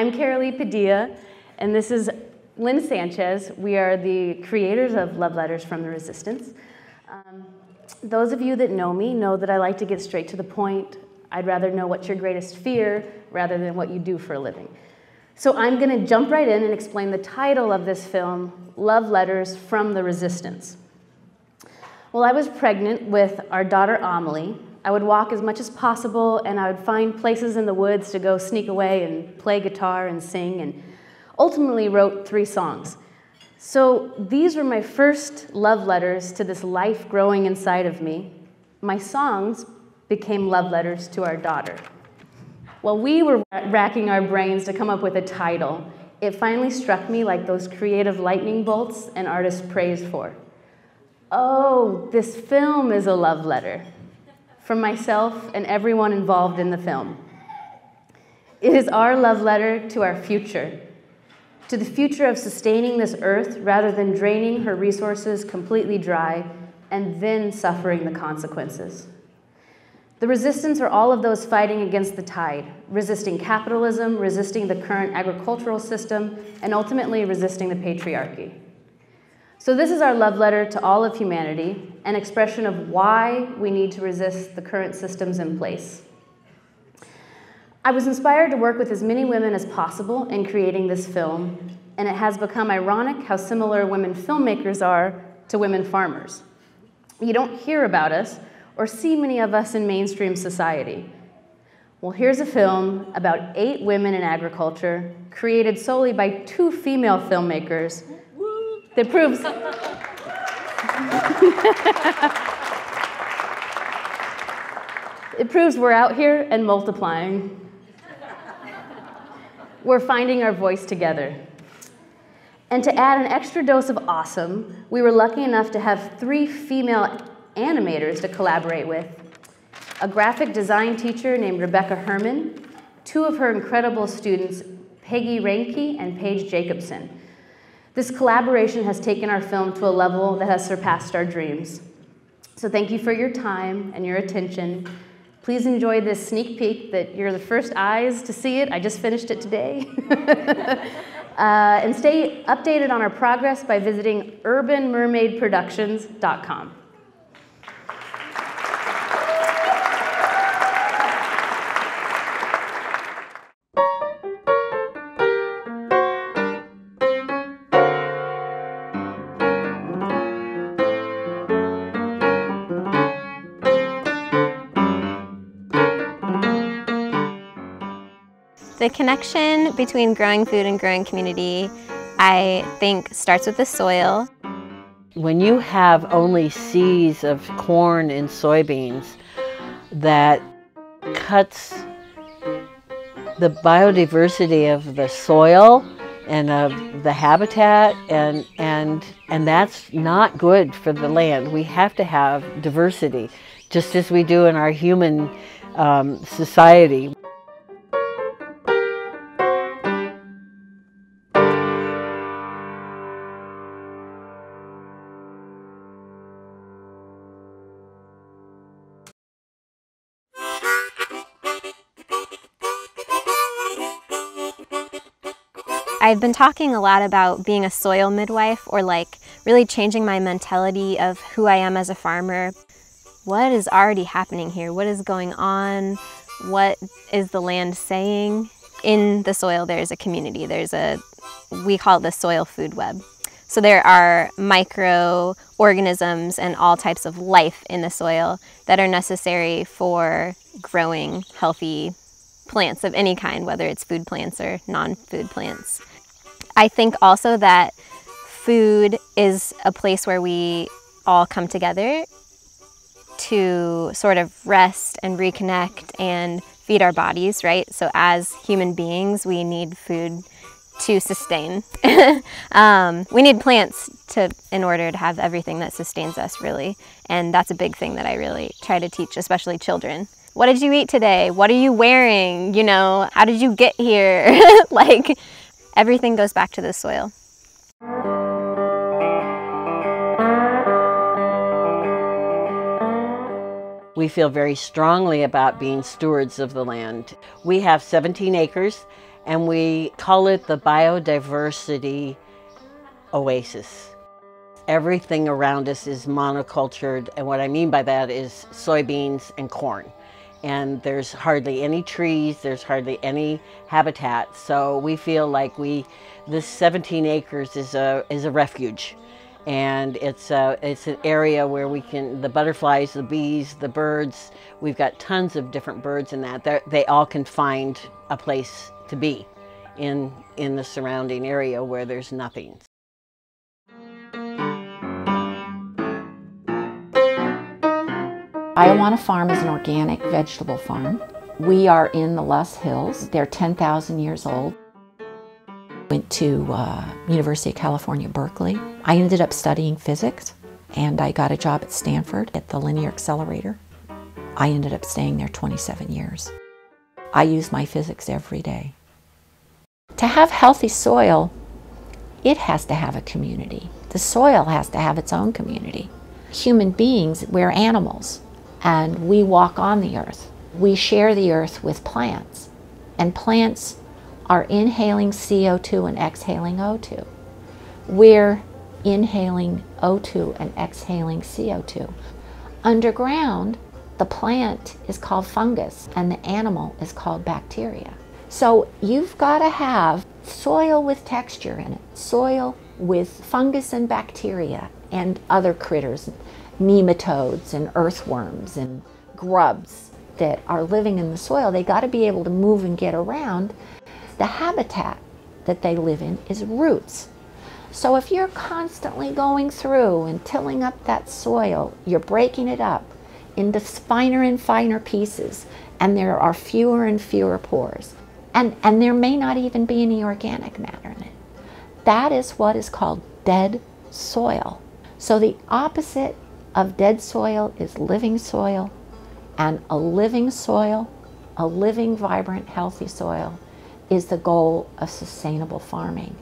I'm Karalee Padilla, and this is Lynn Sanchez. We are the creators of Love Letters from the Resistance. Those of you that know me know that I like to get straight to the point. I'd rather know what's your greatest fear rather than what you do for a living. So I'm going to jump right in and explain the title of this film, Love Letters from the Resistance. While I was pregnant with our daughter Amelie, I would walk as much as possible, and I would find places in the woods to go sneak away and play guitar and sing, and ultimately wrote 3 songs. So these were my first love letters to this life growing inside of me. My songs became love letters to our daughter. While we were racking our brains to come up with a title, it finally struck me like those creative lightning bolts an artist prays for. Oh, this film is a love letter from myself and everyone involved in the film. It is our love letter to our future, to the future of sustaining this earth rather than draining her resources completely dry and then suffering the consequences. The resistance are all of those fighting against the tide, resisting capitalism, resisting the current agricultural system, and ultimately resisting the patriarchy. So this is our love letter to all of humanity, an expression of why we need to resist the current systems in place. I was inspired to work with as many women as possible in creating this film, and it has become ironic how similar women filmmakers are to women farmers. You don't hear about us or see many of us in mainstream society. Well, here's a film about 8 women in agriculture, created solely by 2 female filmmakers, that proves it proves we're out here and multiplying. We're finding our voice together. And to add an extra dose of awesome, we were lucky enough to have 3 female animators to collaborate with. A graphic design teacher named Rebecca Herman, 2 of her incredible students, Peggy Reinke and Paige Jacobson. This collaboration has taken our film to a level that has surpassed our dreams. So thank you for your time and your attention. Please enjoy this sneak peek that you're the first eyes to see it. I just finished it today. And stay updated on our progress by visiting urbanmermaidproductions.com. The connection between growing food and growing community, I think, starts with the soil. When you have only seeds of corn and soybeans, that cuts the biodiversity of the soil and of the habitat, and that's not good for the land. We have to have diversity, just as we do in our human society. I've been talking a lot about being a soil midwife, or like really changing my mentality of who I am as a farmer. What is already happening here? What is going on? What is the land saying? In the soil, there's a community. We call it the soil food web. So there are microorganisms and all types of life in the soil that are necessary for growing healthy plants of any kind, whether it's food plants or non-food plants. I think also that food is a place where we all come together to sort of rest and reconnect and feed our bodies, right? So as human beings, we need food to sustain. We need plants in order to have everything that sustains us, really. And that's a big thing that I really try to teach, especially children. What did you eat today? What are you wearing? You know, how did you get here? Like, everything goes back to the soil. We feel very strongly about being stewards of the land. We have 17 acres, and we call it the biodiversity oasis. Everything around us is monocultured, and what I mean by that is soybeans and corn. And there's hardly any trees, there's hardly any habitat. So we feel like this 17 acres is a refuge. And it's an area where the butterflies, the bees, the birds, we've got tons of different birds in that. They all can find a place to be in the surrounding area where there's nothing. Iowa Farm is an organic vegetable farm. We are in the Loess Hills. They're 10,000 years old. Went to University of California, Berkeley. I ended up studying physics, and I got a job at Stanford at the Linear Accelerator. I ended up staying there 27 years. I use my physics every day. To have healthy soil, it has to have a community. The soil has to have its own community. Human beings, we're animals, and we walk on the earth. We share the earth with plants, and plants are inhaling CO2 and exhaling O2. We're inhaling O2 and exhaling CO2. Underground, the plant is called fungus and the animal is called bacteria. So you've got to have soil with texture in it, soil with fungus and bacteria and other critters, nematodes and earthworms and grubs that are living in the soil. They got to be able to move and get around. The habitat that they live in is roots. So if you're constantly going through and tilling up that soil, you're breaking it up into finer and finer pieces, and there are fewer and fewer pores. And there may not even be any organic matter in it. That is what is called dead soil. So the opposite of dead soil is living soil, and a living soil, a living, vibrant, healthy soil, is the goal of sustainable farming.